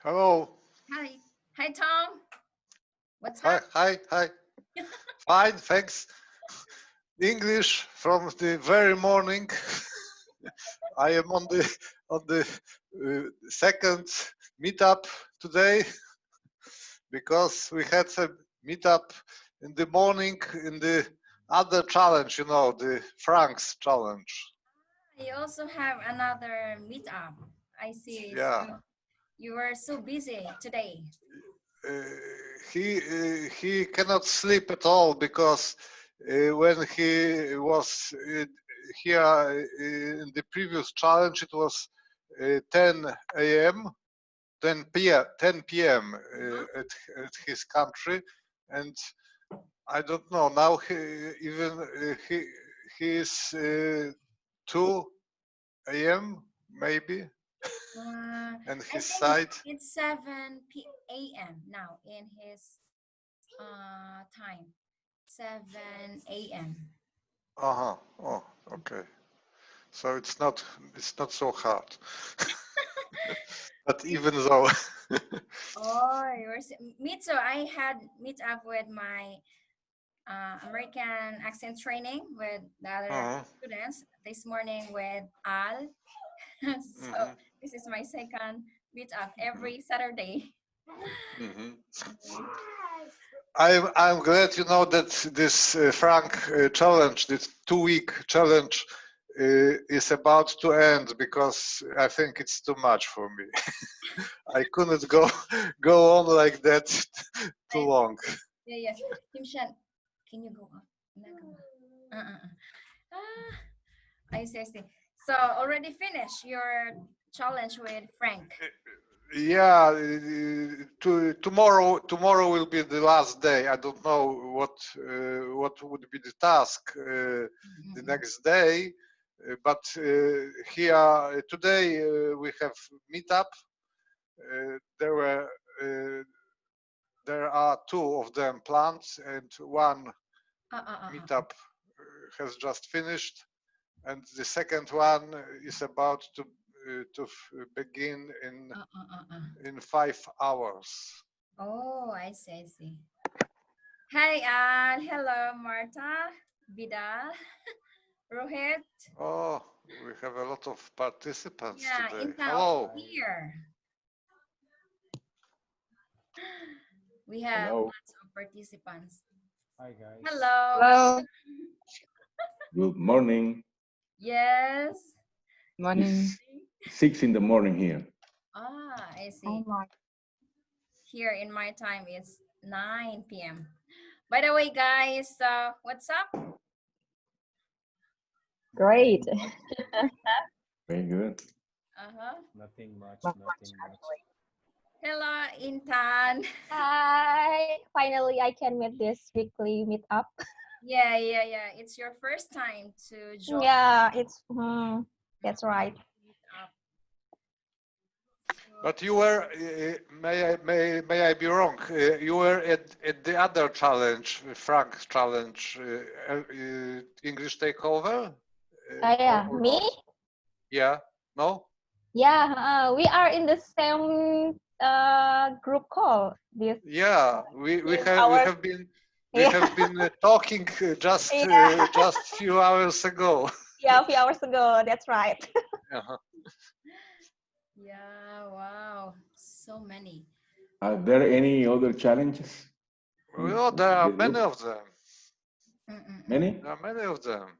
Hello. Hi. Hi, Tom. What's Hi, up? hi. Fine, thanks. English from the very morning. I am on the second meetup today because we had a meetup in the morning in the other challenge, the Frank's challenge. You also have another meetup. I see. Yeah. So you were so busy today. He cannot sleep at all because when he was here in the previous challenge, it was 10 a.m., 10 p.m. At his country, and I don't know now. He is 2 a.m. maybe, and I his think side. it's 7 a.m. now in his time. 7 a.m. Uh-huh. Oh, okay. So it's not so hard. But even though Oh, me too. I had meet up with my American accent training with the other uh-huh. students this morning with Al. So hmm this is my second meet up every Saturday. hmm Okay. I'm glad that this Frank challenge, this 2-week challenge, is about to end because I think it's too much for me. I couldn't go on like that too long. Yeah, yes. Tim Shan, can you go up? Ah, I see, I see. So already finished your challenge with Frank. Yeah, tomorrow will be the last day. I don't know what would be the task the next day, but here today we have meetup. There were there are two of them planned, and one meetup has just finished, and the second one is about to begin in 5 hours. Oh, I see, I see. Hi, Al. Hello, Marta, Vidal, Rohit. Oh, we have a lot of participants Yeah, today. Intan also Hello. here. We have Hello. lots of participants. Hi guys. Hello. Hello, Good morning. Yes. morning. It's 6 in the morning here. Ah, I see. Oh my, Here in my time it's 9 p.m. By the way, guys, what's up? great. Very good. Nothing much, Not nothing much much. actually. Hello, Intan. Hi, finally I can meet this weekly meetup. Yeah. It's your first time to join Yeah, that's right. meetup. But you were, may I be wrong? You were at the other challenge, Frank's challenge, English takeover, Yeah, or me? not? Yeah, no? Yeah, we are in the same group call. This Yeah, we in have we our have been we yeah have been talking yeah just few hours ago. yeah a few hours ago. That's right. Uh-huh. Yeah, wow. So many. Are there any other challenges in Well, there are this many group? of them. Many? There are many of them.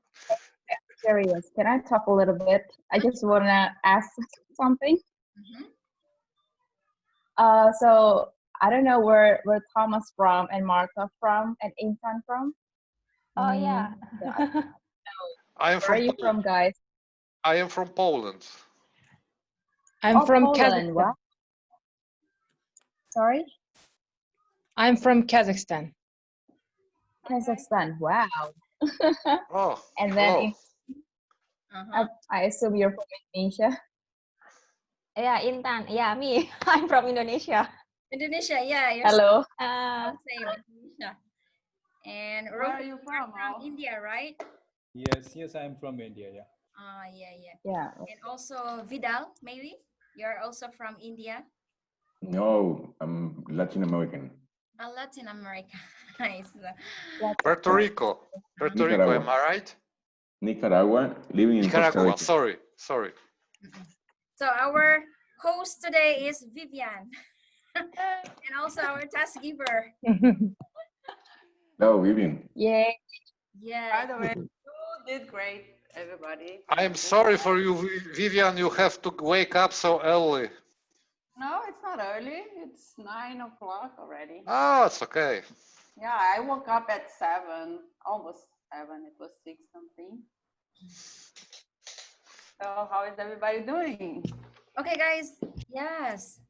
Curious. Can I talk a little bit? I just wanna ask something. So I don't know where Thomas from and Martha from and Intan from. Oh yeah. I am Where are from you from, guys? I am from Poland. I'm from Poland. Kazakhstan. Wow. Sorry? I'm from Kazakhstan. Kazakhstan. Wow. Oh, And then hello. I assume you're from Indonesia. Yeah, Intan. Yeah, me. I'm from Indonesia. Indonesia, yeah. You're Hello. same Indonesia. And Where are Rohit, you you're from, from Al? India, right? Yes, I'm from India, yeah. Yeah. Yeah. And also Vidal, maybe? You're also from India? No, I'm Latin American. Latin America. Nice. Puerto Rico. Puerto Rico, Nicaragua. am I right? Nicaragua, living in Costa Nicaragua, Rica. sorry. So our host today is Vivian. And also our task giver. Hello, Vivian. Yeah. Yeah. By the way, you did great, everybody. I am sorry for you, Vivian. You have to wake up so early. No, it's not early. It's 9 o'clock already. Oh, it's okay. Yeah, I woke up at 7, almost 7. It was 6 something. So how is everybody doing? Okay, guys. Yes.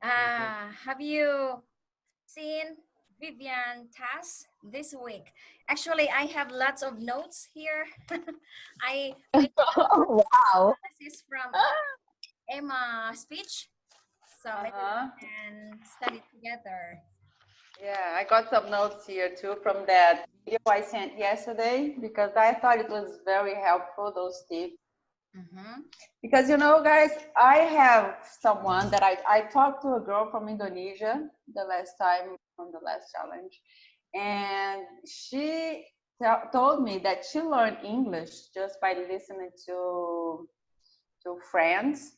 Have you seen Vivian task this week? Actually, I have lots of notes here. I Wow. this is from Emma's speech. So maybe we can study together. Yeah, I got some notes here too from that video I sent yesterday because I thought it was very helpful, those tips. Because, you know, guys, I have someone that I talked to a girl from Indonesia the last time from the last challenge. And she told me that she learned English just by listening to friends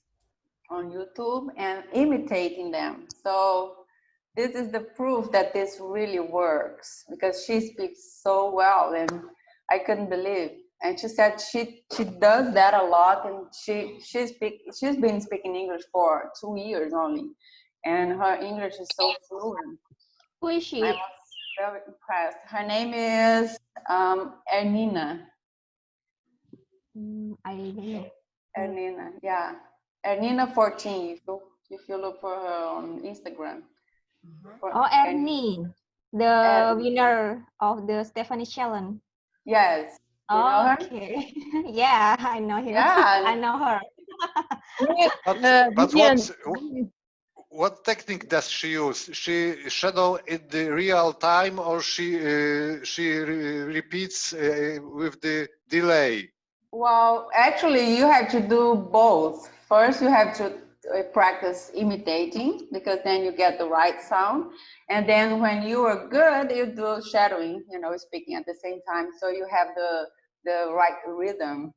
on YouTube and imitating them. So this is the proof that this really works because she speaks so well and I couldn't believe. And she said she does that a lot and she's been speaking English for 2 years only, and her English is so fluent. Who is she? I was very impressed. Her name is Ernina. I don't know. Ernina, yeah. Ernina 14, if you look for her on Instagram. Oh, Ernie, the winner of the Stephanie Challenge. Yes. You know her? Okay. Yeah, I know him. Yeah. I know her. But Vivian, what technique does she use? She shadow in the real time, or she repeats with the delay? Well, actually, you have to do both. First, you have to practice imitating because then you get the right sound. And then when you are good, you do shadowing, you know, speaking at the same time. So you have the right rhythm.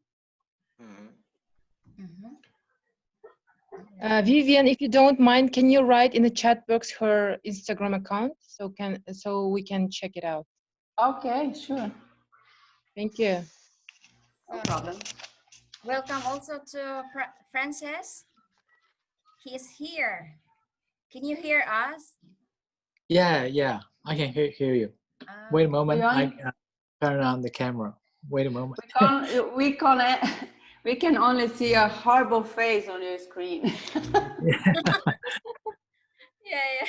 Vivian, if you don't mind, can you write in the chat box her Instagram account so we can check it out? Okay, sure. Thank you. No problem. Welcome also to Francis. He's here. Can you hear us? Yeah, I can hear you. Wait a moment, I turn on the camera. Wait a moment. We can only see a horrible face on your screen. Yeah.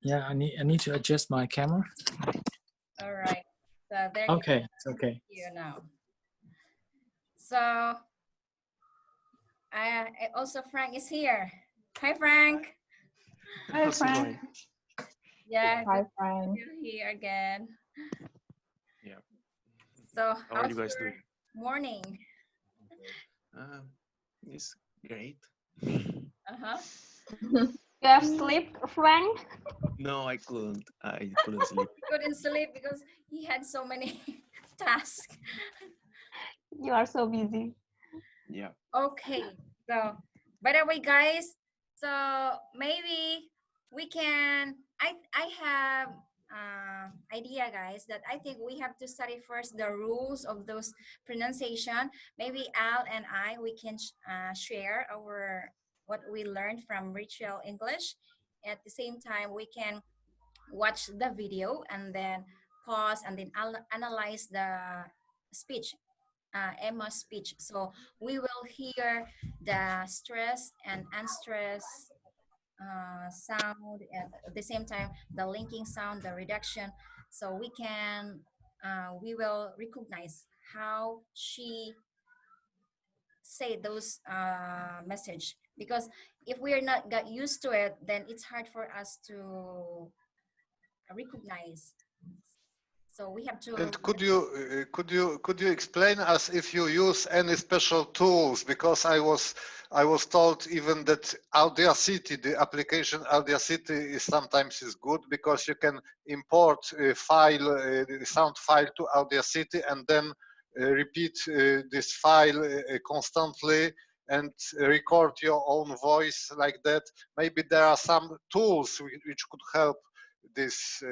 Yeah, I need to adjust my camera. All right. So there. Okay, it's okay. You now. So also Frank is here. Hi, Frank. Hi, Frank. Yeah. Hi, Frank. You're here again. Yeah. So how are you guys doing? Morning. It's great. You have sleep, Frank? No, I couldn't sleep. He couldn't sleep because he had so many tasks. You are so busy. Yeah. Okay. So, by the way, guys, so maybe we can, I have idea, guys, that I think we have to study first the rules of those pronunciation. Maybe Al and we can share what we learned from Ritual English. At the same time, we can watch the video and then pause and then analyze the speech, Emma's speech. So we will hear the stress and unstressed sound, and at the same time the linking sound, the reduction, so we will recognize how she say those message, because if we are not got used to it, then it's hard for us to recognize. So we have to. And could you explain us if you use any special tools? Because I was told even that Audacity, the application Audacity, is sometimes good because you can import a file, sound file to Audacity, and then repeat this file constantly and record your own voice like that. Maybe there are some tools which could help this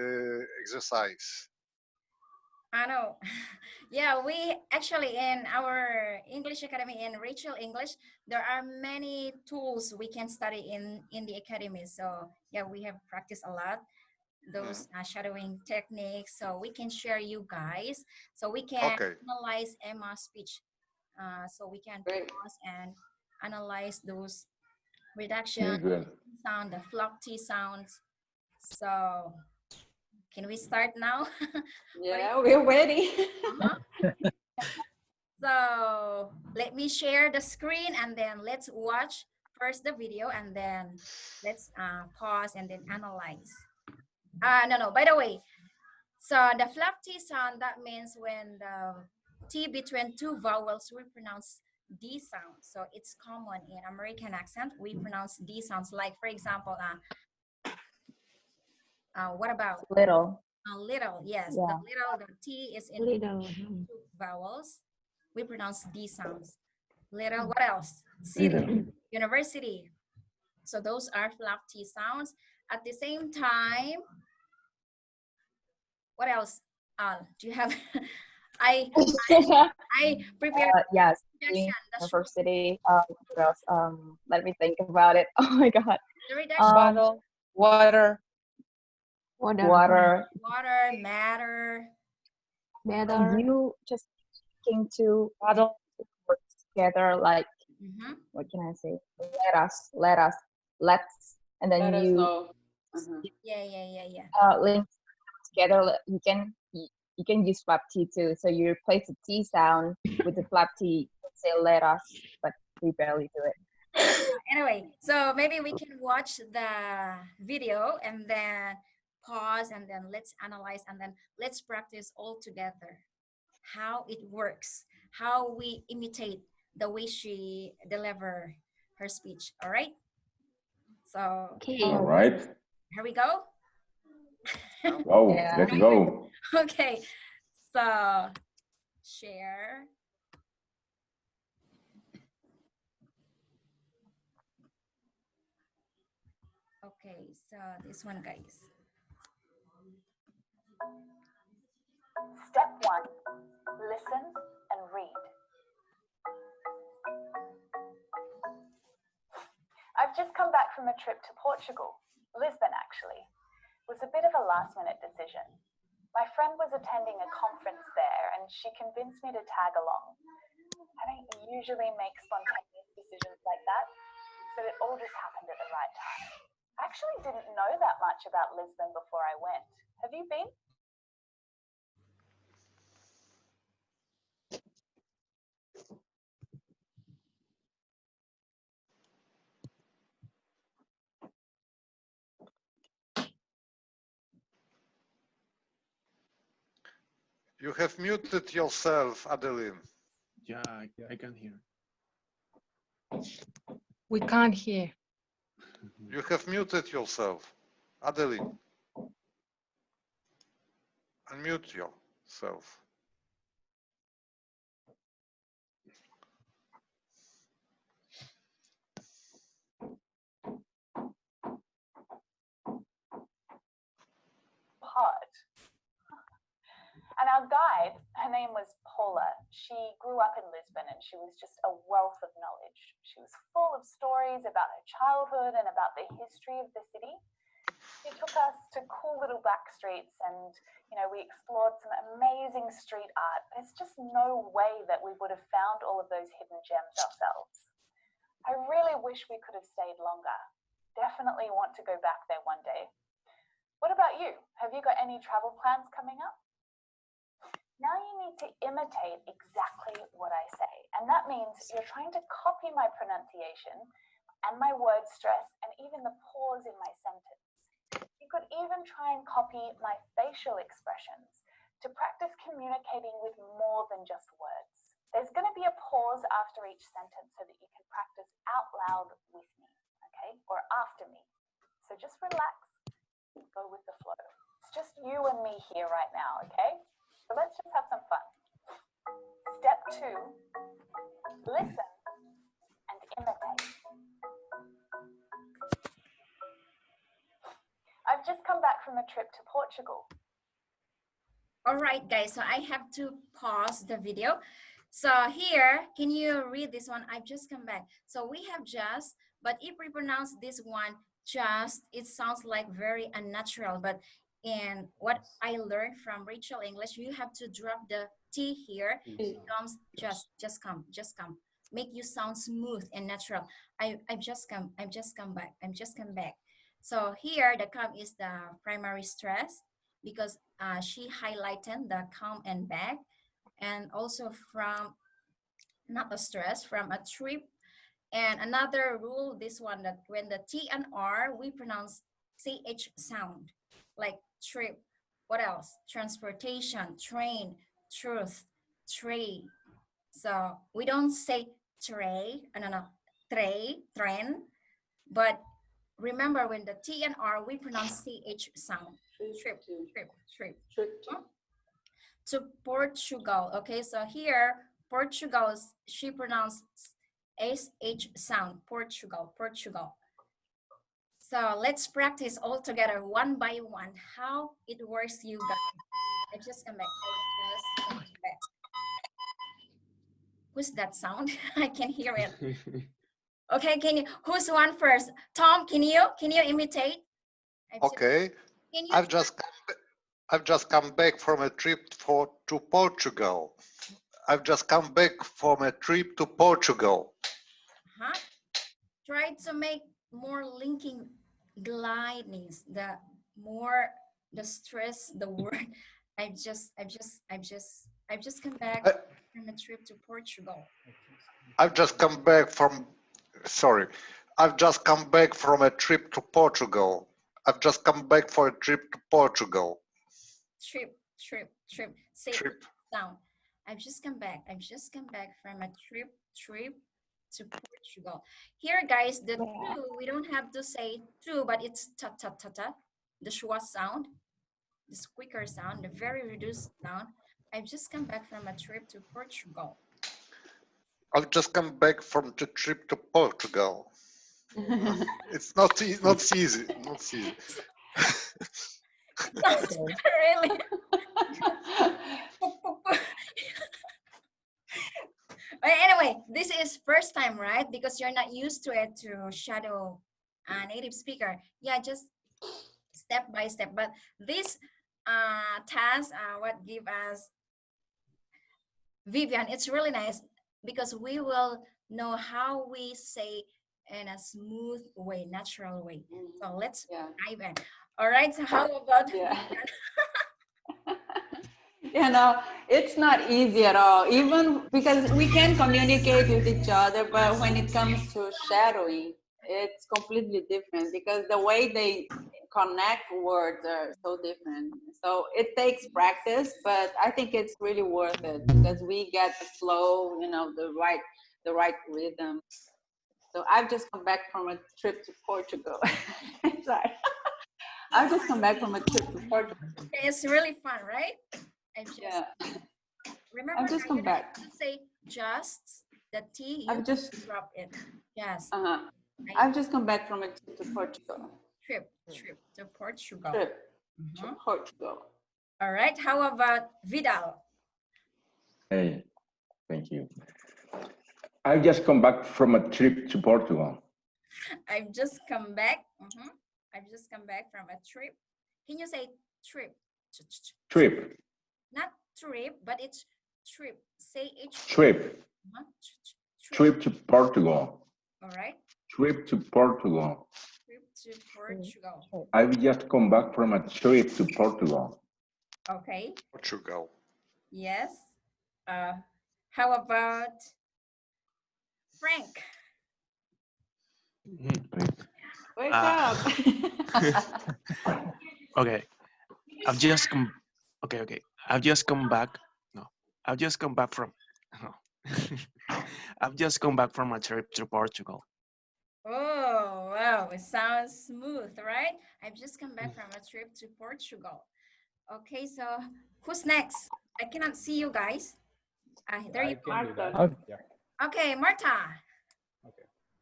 exercise. I know. Yeah, we actually in our English Academy in Rachel English, there are many tools we can study in the academy. So yeah, we have practiced a lot those shadowing techniques. So we can share you guys. So we can analyze Emma's speech. So we can pause and analyze those reduction sound, the flock T sounds. So can we start now? Yeah, we're ready. So let me share the screen and then let's watch first the video and then let's pause and then analyze. No, by the way, so the flap T sound, that means when the T between two vowels, we pronounce D sound. So it's common in American accent, we pronounce D sounds. Like for example, what about? Little. Little, yes. Yeah. The little, the T is in Little. two vowels. We pronounce D sounds. Little, what else? City, university. So those are flap T sounds. At the same time, what else? Do you have? I prepared. Yes. University. What else? Let me think about it. Oh my God. The reduction. Bottle. Water. Water. Matter. You just came to Bottle. work together, like what can I say? Let's, and then Let us you know. link together. You can use flap T too. So you replace the T sound with the flap T. Say let us, but we barely do it. Anyway, so maybe we can watch the video and then pause and then let's analyze and then let's practice all together how it works, how we imitate the way she deliver her speech. All right. So All right. here we go. Go. Let's go. Okay. So share. Okay, so this one, guys. Step 1, listen and read. I've just come back from a trip to Portugal, Lisbon actually. It was a bit of a last-minute decision. My friend was attending a conference there and she convinced me to tag along. I don't usually make spontaneous decisions like that, but it all just happened at the right time. I actually didn't know that much about Lisbon before I went. Have you been? You have muted yourself, Adeline. Yeah, I can hear. We can't hear. You have muted yourself, Adeline. Unmute yourself. Hard. And our guide, her name was Paula. She grew up in Lisbon and she was just a wealth of knowledge. She was full of stories about her childhood and about the history of the city. She took us to cool little back streets and, we explored some amazing street art. There's just no way that we would have found all of those hidden gems ourselves. I really wish we could have stayed longer. Definitely want to go back there one day. What about you? Have you got any travel plans coming up? Now you need to imitate exactly what I say. And that means you're trying to copy my pronunciation and my word stress and even the pause in my sentence. You could even try and copy my facial expressions. to practice communicating with more than just words. There's going to be a pause after each sentence so that you can practice out loud with me, okay, or after me. So just relax, go with the flow. It's just you and me here right now, okay? So let's just have some fun. Step 2, listen and imitate. I've just come back from a trip to Portugal. All right, guys, so I have to pause the video. So here, can you read this one? I've just come back. So we have just, but if we pronounce this one just, it sounds like very unnatural. But in what I learned from Rachel English, you have to drop the T here. It becomes just come. Make you sound smooth and natural. I've just come back. So here, the come is the primary stress, because she highlighted the come and back, and also from not a stress, from a trip. And another rule, this one, that when the T and R, we pronounce CH sound, like trip. What else? Transportation, train, truth, tray. So we don't say tray, tray, train, but remember when the T and R, we pronounce CH sound. Trip. To Portugal. Okay, so here, Portugal, she pronounced SH sound, Portugal. So let's practice all together one by one how it works, you guys. I just come back. Who's that sound? I can hear it. Okay, who's one first? Tom, can you imitate? Okay. I've just come back from a trip to Portugal. I've just come back from a trip to Portugal. Try to make more linking glidings, the more the stress, the word. I've just come back from a trip to Portugal. I've just come back from a trip to Portugal. I've just come back for a trip to Portugal. Trip. Say trip down. I've just come back from a trip to Portugal. Here, guys, the two, we don't have to say two, but it's ta ta ta ta, the schwa sound, the squeaker sound, the very reduced sound. I've just come back from a trip to Portugal. I've just come back from the trip to Portugal. It's not easy. Not easy. Really? Anyway, this is first time, right? Because you're not used to it, to shadow a native speaker. Yeah, just step by step. But this task, what give us Vivian, it's really nice because we will know how we say in a smooth way, natural way. So let's dive in. All right, so how about You know, it's not easy at all, even because we can communicate with each other, but when it comes to shadowing, it's completely different because the way they connect words are so different. So it takes practice, but I think it's really worth it because we get the flow, you know, the right rhythm. So I've just come back from a trip to Portugal. Sorry. I've just come back from a trip to Portugal. It's really fun, right? Remember, I've just come back. Say just the T. I've just drop it. Yes. I've just come back from a trip to Portugal. Trip to Portugal. To Portugal. All right. How about Vidal? Hey, thank you. I've just come back from a trip to Portugal. I've just come back. I've just come back from a trip. Can you say trip? Trip. Not trip, but it's trip. Say it's trip. Trip to Portugal. All right. Trip to Portugal. Trip to Portugal. I've just come back from a trip to Portugal. Okay. Portugal. Yes. How about Frank? Wake up. Okay. I've just come. Okay. I've just come back. No, I've just come back from. No. I've just come back from a trip to Portugal. Oh, wow, it sounds smooth, right? I've just come back from a trip to Portugal. Okay, so who's next? I cannot see you guys. There I you can do that. Okay. Yeah. Okay, Marta.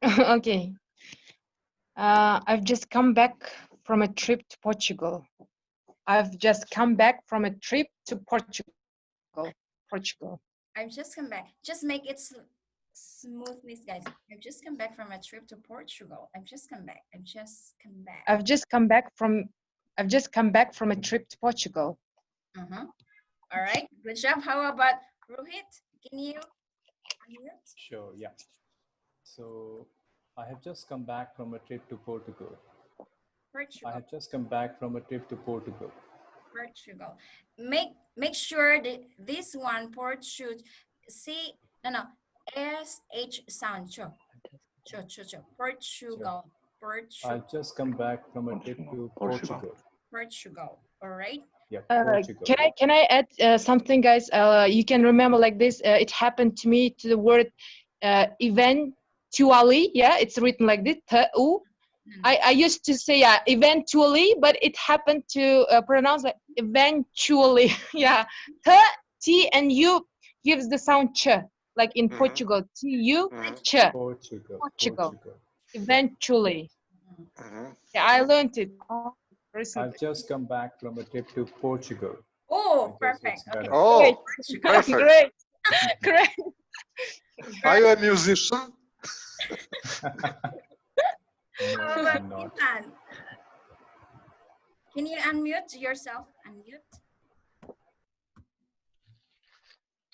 Okay. I've just come back from a trip to Portugal. I've just come back from a trip to Portugal. Portugal. I've just come back. Just make it smoothness, guys. I've just come back from a trip to Portugal. I've just come back. I've just come back. I've just come back from a trip to Portugal. All right, good job. How about Rohit? Can you unmute? Sure, yeah. So I have just come back from a trip to Portugal. Portugal. I have just come back from a trip to Portugal. Portugal. Make sure that this one Portugal. See, no, SH sound. Portugal. Portugal. I've just come back from a trip to Portugal. Portugal. All right. Yeah, Portugal. Can I add something, guys? You can remember like this. It happened to me to the word eventually. Yeah, it's written like this. I used to say eventually, but it happened to pronounce like eventually. Yeah, T and U gives the sound ch, like in Portugal. T U ch. Portugal. Eventually. Yeah, I learned it recently. I've just come back from a trip to Portugal. Oh, perfect. Okay. Oh, perfect. Great. Great. Are you a musician? No, I'm not. Ethan, can you unmute yourself? Unmute.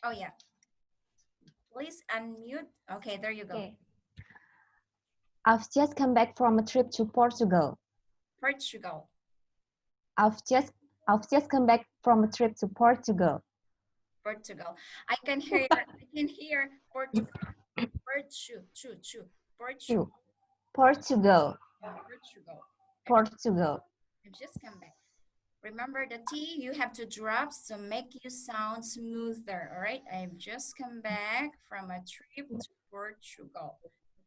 Oh, yeah. Please unmute. Okay, there you go. Okay. I've just come back from a trip to Portugal. Portugal. I've just come back from a trip to Portugal. Portugal. I can hear Portugal. Portugal. Portugal. Portugal. Portugal. I've just come back. Remember the T you have to drop to make you sound smoother. All right. I've just come back from a trip to Portugal.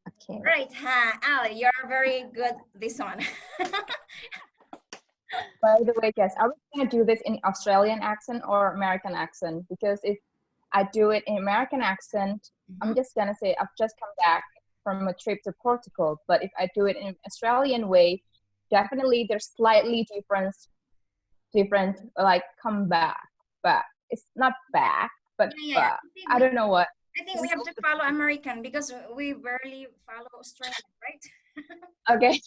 Okay. Right, Ali, you're very good this one. By the way, guys, are we going to do this in Australian accent or American accent? Because if I do it in American accent, I'm just going to say, I've just come back from a trip to Portugal. But if I do it in Australian way, definitely there's slightly different, like come back. But it's not back, but Yeah. I don't know what. I think we have to follow American because we barely follow Australian, right? Okay.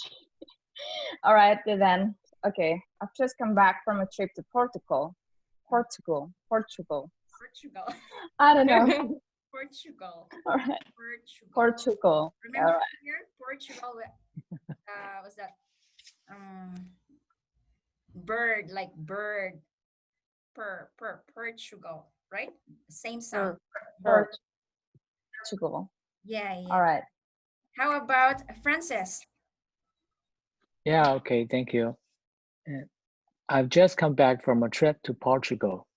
All right, then. Okay, I've just come back from a trip to Portugal. Portugal. I don't know. Portugal. All right. Portugal. Remember All right. here, Portugal was that bird, like bird, Portugal, right? Same sound. Portugal. Yeah. All right. How about Francis? Yeah, okay, thank you. I've just come back from a trip to Portugal.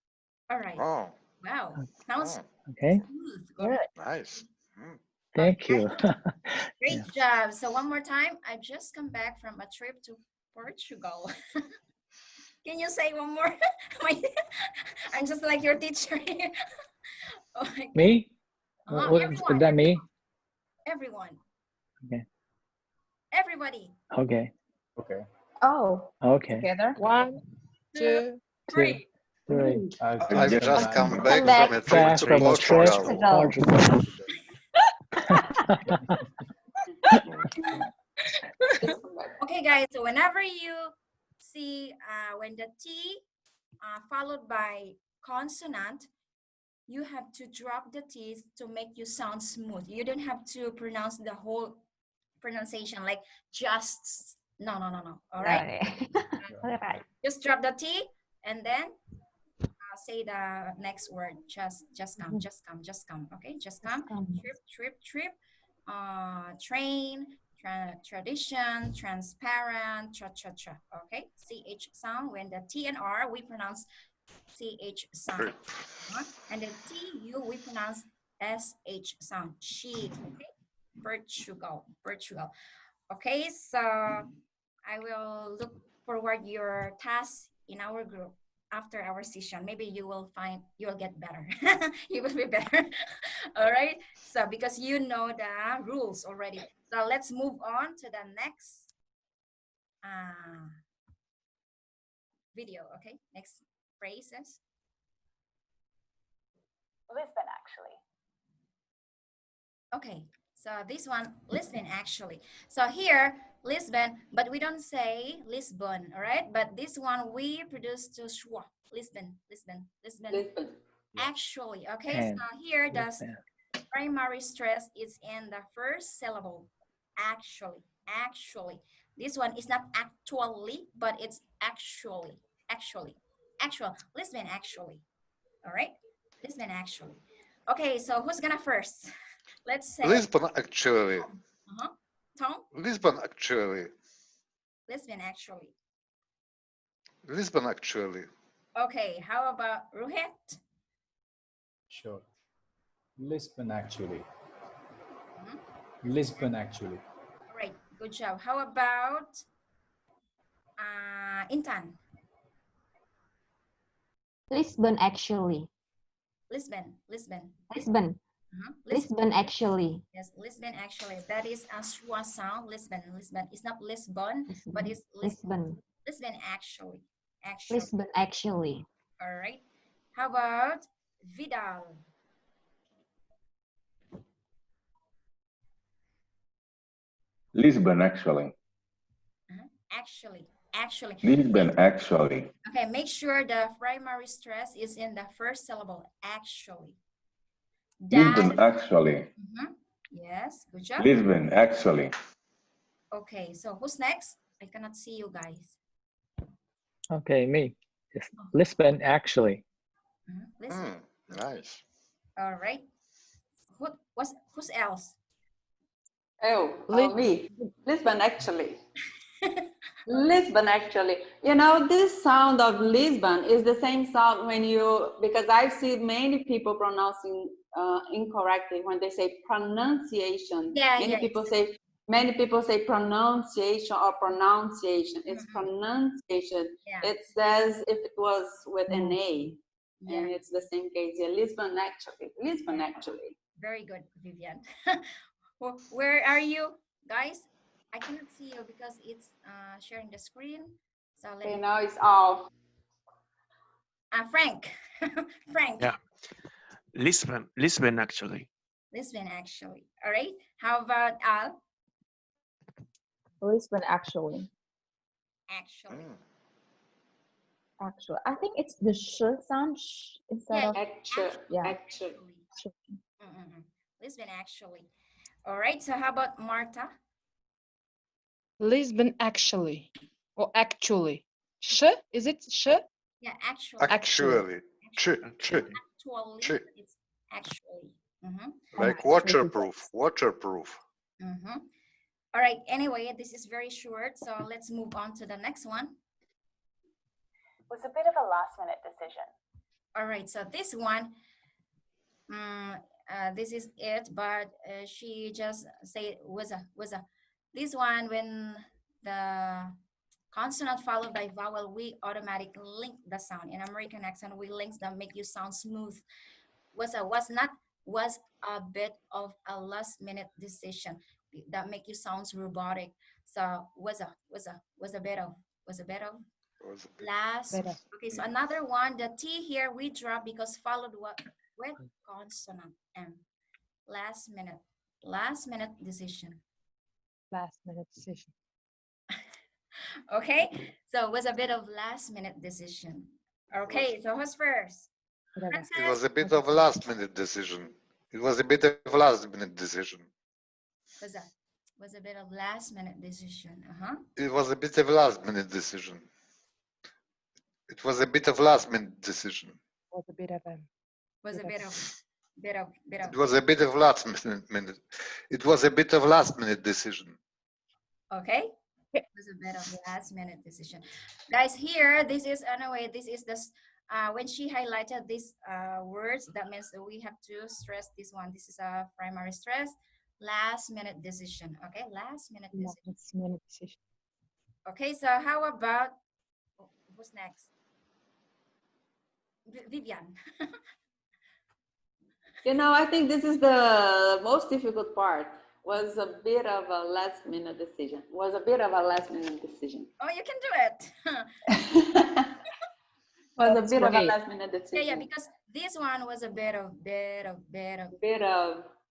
All right. Oh. Wow. Sounds okay. smooth. Good. Nice. Thank you. Great job. So one more time. I just come back from a trip to Portugal. Can you say one more? I'm just like your teacher here. Oh my God. Me? Everyone, Is that me? Everyone. Okay. Everybody. Okay. Okay. Oh. Okay. Together. 1, 2, 3. I've just come back from a trip to Portugal. Okay, guys. So whenever you see when the T followed by consonant, you have to drop the T's to make you sound smooth. You don't have to pronounce the whole pronunciation like just. No. All right. All right. Just drop the T and then say the next word. Just come. Okay, just come. Trip. Train. Tradition. Transparent. Cha. Okay. CH sound. When the T and R, we pronounce CH sound. And the TU we pronounce SH sound. She. Okay? Portugal. Portugal. Okay, so I will look forward your tasks in our group after our session. Maybe you will find you'll get better. You will be better. All right. So because you know the rules already. So let's move on to the next video. Okay. Next phrases. Lisbon, actually. Okay. So this one, Lisbon actually. So here, Lisbon, but we don't say Lisbon, all right? But this one we produce to schwa. Lisbon, Lisbon, Lisbon. Lisbon. Actually, okay? And So here the Lisbon. primary stress is in the first syllable. Actually, actually. This one is not actually, but it's actually, actually, actual. Lisbon actually, all right? Lisbon actually. Okay, so who's gonna first? Let's say Lisbon actually. Tom? Lisbon actually. Lisbon actually. Lisbon actually. Okay, how about Ruhet? Sure. Lisbon actually. Lisbon actually. All right, good job. How about Intan? Lisbon, actually. Lisbon, Lisbon. Lisbon. Lisbon, actually. Yes, Lisbon actually. That is a schwa sound. Lisbon, Lisbon. It's not Lisbon, but it's Lisbon. Lisbon actually. Actually. Lisbon, actually. All right. How about Vidal? Lisbon, actually. Actually, actually. Lisbon, actually. Okay, make sure the primary stress is in the first syllable. Actually. Lisbon, actually. Yes, good job. Lisbon, actually. Okay, so who's next? I cannot see you guys. Okay, me. It's Lisbon, actually. Lisbon. Nice. All right. Who's else? Oh, me. Lisbon, actually. Lisbon, actually. You know, this sound of Lisbon is the same sound when you, because I've seen many people pronouncing incorrectly when they say pronunciation. Many people say pronunciation or pronunciation. It's pronunciation. Yeah. It says if it was with an A. Yeah. And it's the same case here. Lisbon, actually. Lisbon, actually. Very good, Vivian. Where are you, guys? I cannot see you because it's sharing the screen. So let me. Now it's off. Frank. Frank. Yeah. Lisbon actually. Lisbon actually. All right. How about Al? Lisbon, actually. Actually. Actually, I think it's the sh sound instead of actually. Lisbon actually. All right. So how about Marta? Lisbon actually, or actually. Sh, is it sh? Yeah, actually. Actually. Actually. It's actually. Like waterproof. Waterproof. All right. Anyway, this is very short. So let's move on to the next one. It was a bit of a last-minute decision. All right. So this one, this is it, but she just said was a. This one, when the consonant followed by vowel, we automatically link the sound. In American accent, we links that make you sound smooth. Was a bit of a last minute decision that make you sound robotic. So was a bit of last. Okay, so another one, the T here we drop because followed with consonant M. Last minute decision. Last minute decision. Okay, so it was a bit of last minute decision. Okay, so who's first? It was a bit of a last minute decision. It was a bit of last minute decision. Was a bit of last minute decision. It was a bit of last minute decision. It was a bit of last minute decision. Was a bit of a. Was a bit of. It was a bit of last minute. It was a bit of last minute decision. Okay. It was a bit of last minute decision. Guys, here, this is, anyway, this is the when she highlighted these words, that means that we have to stress this one. This is a primary stress. Last minute decision. Okay, last minute decision. Okay, so how about who's next? Vivian. You know, I think this is the most difficult part. Was a bit of a last minute decision. Was a bit of a last minute decision. Oh, you can do it. Was a bit of a last minute decision. Yeah, because this one was a bit of.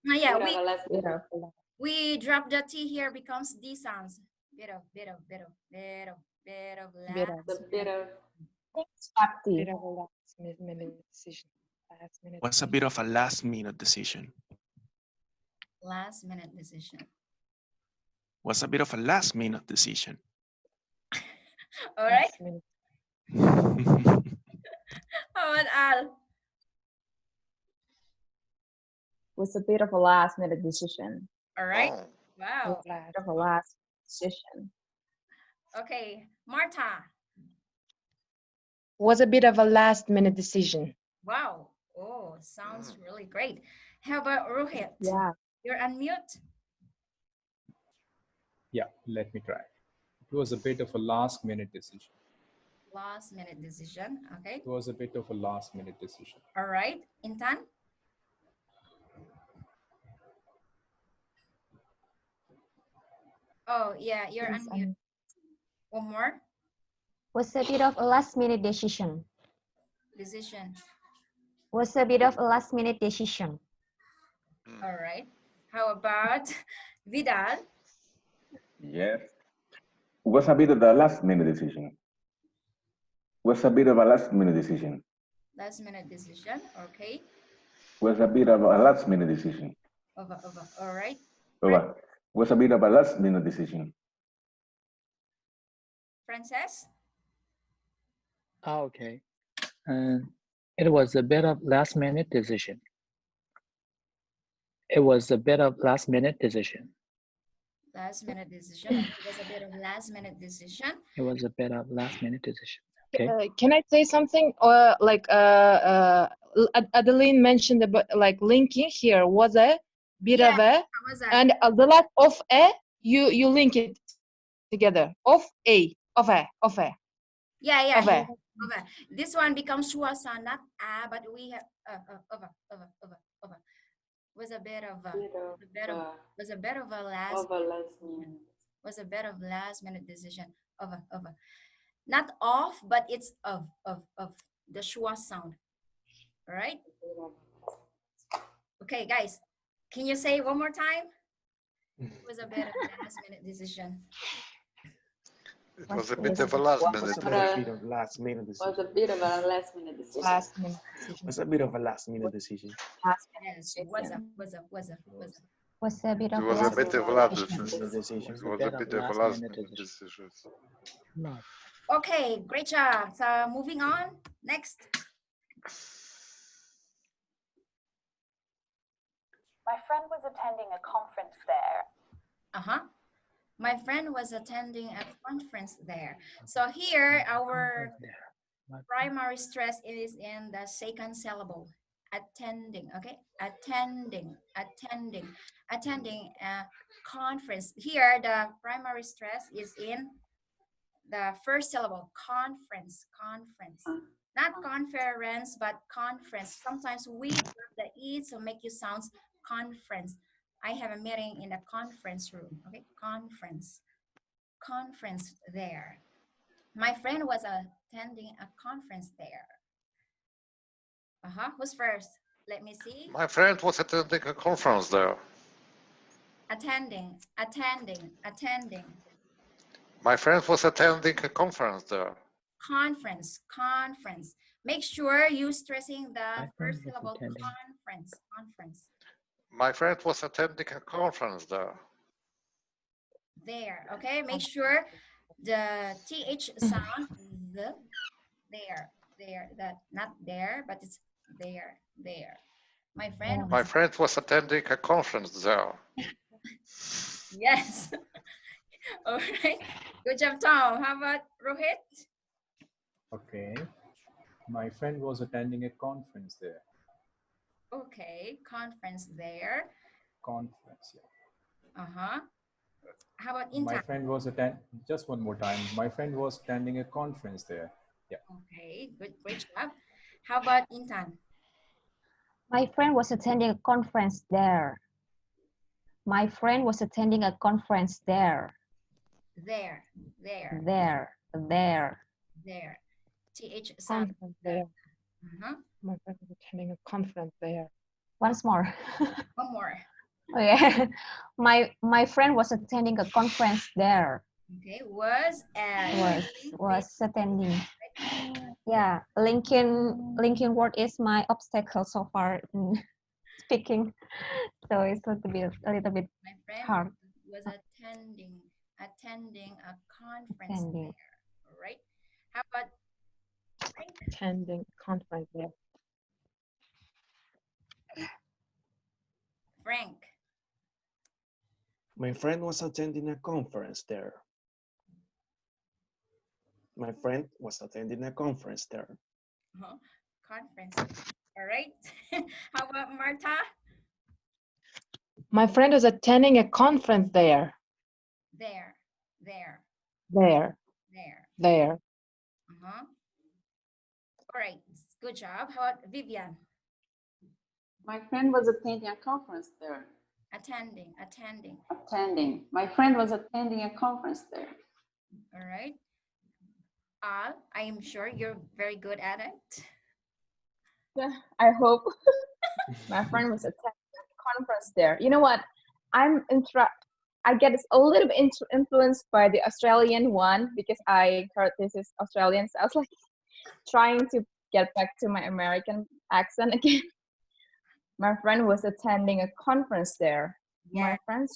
Yeah, we drop the T here, becomes D sounds. Bit of Was a bit of a last minute decision. Last minute decision. Was a bit of a last minute decision. All right. How about Al? Was a bit of a last minute decision. All right. Wow. A bit of a last decision. Okay, Marta. Was a bit of a last minute decision. Wow. Oh, sounds really great. How about Rohit? Yeah. You're unmute. Yeah, let me try. It was a bit of a last minute decision. Last minute decision. Okay. It was a bit of a last minute decision. All right. Intan? Oh, yeah, you're unmute. One more. Was a bit of a last minute decision. Decision. Was a bit of a last minute decision. All right. How about Vidal? Yes. Was a bit of a last minute decision. Was a bit of a last minute decision. Last minute decision. Okay. Was a bit of a last minute decision. Over. All right. Over. Was a bit of a last minute decision. Frances? Oh, okay. It was a bit of last minute decision. It was a bit of last minute decision. Last minute decision. It was a bit of last minute decision. It was a bit of last minute decision. Okay. Can I say something? Like Adeline mentioned about like linking here was a bit of a, and the last of a you link it together. Of a. Yeah. Of a. Over. This one becomes schwa sound, not a, but we have over. Was a bit of a last minute decision. Over. Not of, but it's of the schwa sound. All right. Okay, guys, can you say it one more time? It was a bit of a last minute decision. It was a bit of a last minute decision. Was a bit of a last minute decision. Was a bit of a last minute decision. Yes, was a. Was a bit It of was a bit of a last minute decision. It was a bit of a last minute decision. Okay, great job. So moving on. Next. My friend was attending a conference there. My friend was attending a conference there. So here our primary stress is in the second syllable. Attending, okay? Attending a conference. Here the primary stress is in the first syllable, conference. Not conference, but conference. Sometimes we drop the E to make you sound conference. I have a meeting in a conference room, okay? Conference there. My friend was attending a conference there. Who's first? Let me see. My friend was attending a conference there. Attending. My friend was attending a conference there. Conference. Make sure you stressing the first syllable, conference. My friend was attending a conference there. There, okay? Make sure the TH sound, there, that not there, but it's there. My friend was attending a conference there. Yes. All right. Good job, Tom. How about Rohit? Okay. My friend was attending a conference there. Okay, conference there. Conference, yeah. Uh-huh. How about My Intan? friend was just one more time. My friend was attending a conference there. Yeah. Okay, good, great job. How about Intan? My friend was attending a conference there. My friend was attending a conference there. There. There. There. TH sound. Conference there. Uh-huh. My friend was attending a conference there. Once more. One more. Okay. My friend was attending a conference there. Okay, was Attending. Yeah, linking word is my obstacle so far in speaking, so it's a little bit My friend hard. was attending a conference there. All right. How about Frank? Attending conference there. Frank. My friend was attending a conference there. My friend was attending a conference there. Conference. All right. How about Marta? My friend was attending a conference there. There. There. Uh-huh. All right. Good job. How about Vivian? My friend was attending a conference there. Attending. Attending. My friend was attending a conference there. All right. Al, I am sure you're very good at it. Yeah, I hope. My friend was attending a conference there. You know what? I get a little bit influenced by the Australian one because I heard this is Australian. So I was like trying to get back to my American accent again. My friend was attending a conference there. Yeah. My friend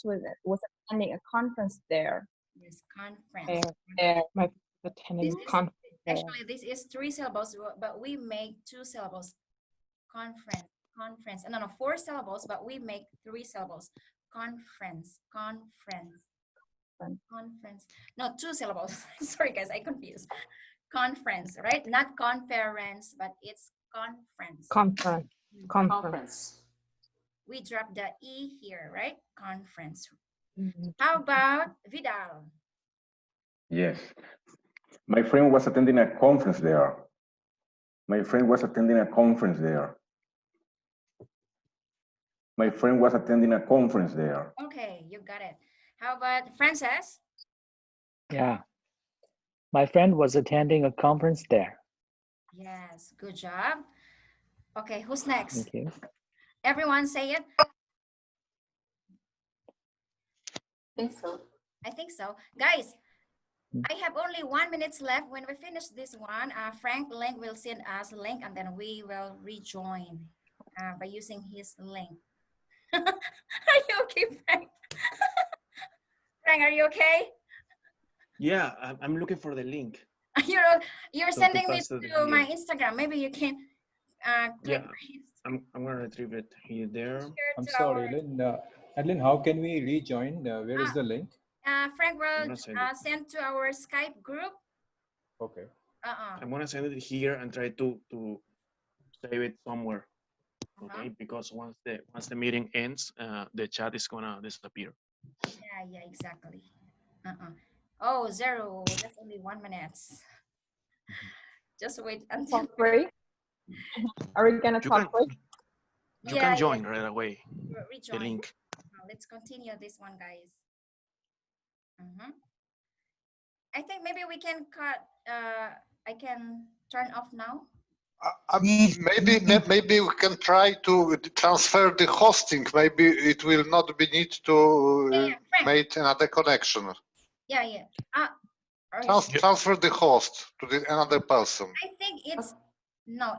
was attending a conference there. Yes, conference. There. My attending conference. Actually, this is 3 syllables, but we make 2 syllables. Conference. No, 4 syllables, but we make 3 syllables. Conference. No, 2 syllables. Sorry, guys, I confused. Conference, right? Not conference, but it's conference. Conference. We drop the E here, right? Conference. How about Vidal? Yes. My friend was attending a conference there. My friend was attending a conference there. My friend was attending a conference there. Okay, you got it. How about Frances? Yeah. My friend was attending a conference there. Yes, good job. Okay, who's next? Thank you. Everyone say it. I think so. Guys, I have only 1 minute left. When we finish this one, Frank Link will send us a link and then we will rejoin by using his link. Are you okay, Frank? Frank, are you okay? Yeah, I'm looking for the link. You're sending me to my Instagram. Maybe you can click. Yeah, I'm gonna retrieve it here there. I'm sorry, Adeline, how can we rejoin? Where is the link? Frank will send to our Skype group. Okay. I'm gonna send it here and try to save it somewhere. Okay, because once the meeting ends, the chat is gonna disappear. Yeah, exactly. Oh, 0. That's only 1 minute. Just wait until. Are we gonna talk quick? You can join right away. Rejoin. The link. Let's continue this one, guys. I think maybe we can cut. I can turn off now. Maybe we can try to transfer the hosting. Maybe it will not be need to make another connection. Yeah. Transfer the host to another person. I think it's no.